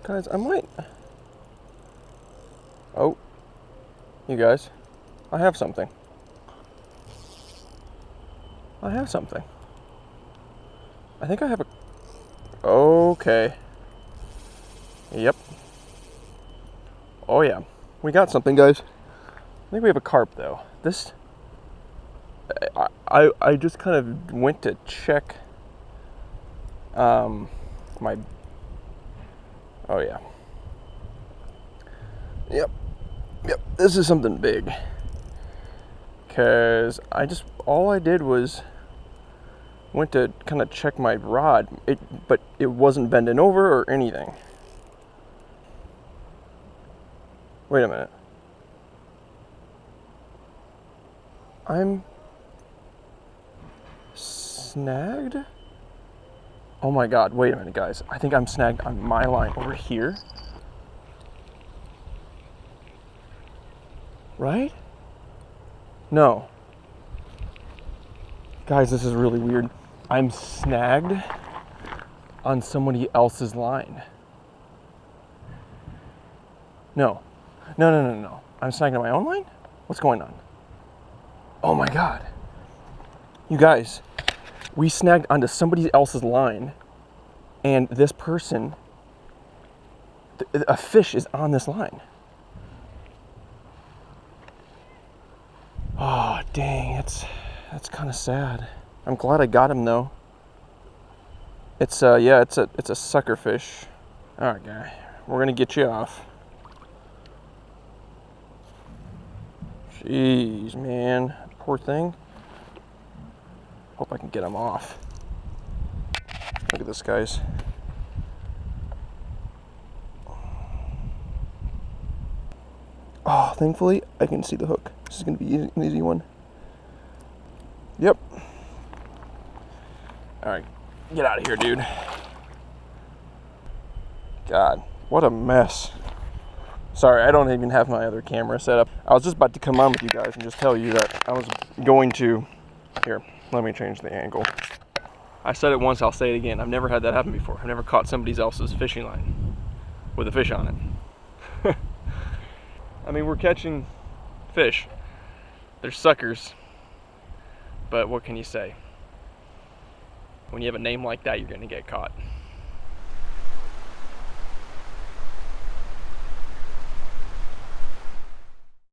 Guys, I might... Oh. You guys. I have something. I have something. I think I have a... Okay. Yep. Oh yeah. We got something, guys. I think we have a carp, though. This... I just kind of went to check... my... Oh yeah. Yep. Yep. This is something big. Because all I did was... went to kind of check my rod, but it wasn't bending over or anything. Wait a minute. I'm snagged? Oh my god, wait a minute, guys. I think I'm snagged on my line over here. Right? No. Guys, this is really weird. I'm snagged on somebody else's line. No. No. I'm snagged on my own line? What's going on? Oh my god. You guys, we snagged onto somebody else's line, and this person, a fish is on this line. Oh, dang, that's kind of sad. I'm glad I got him though. It's yeah, it's a sucker fish. All right, guy, we're gonna get you off. Jeez, man, poor thing. Hope I can get him off. Look at this, guys. Oh, thankfully I can see the hook. This is gonna be an easy one. Yep. All right, get out of here, dude. God, what a mess. Sorry, I don't even have my other camera set up. I was just about to come on with you guys and just tell you that I was going to... Here, let me change the angle. I said it once, I'll say it again. I've never had that happen before. I've never caught somebody else's fishing line with a fish on it. I mean, we're catching fish. They're suckers. But what can you say? When you have a name like that, you're gonna get caught.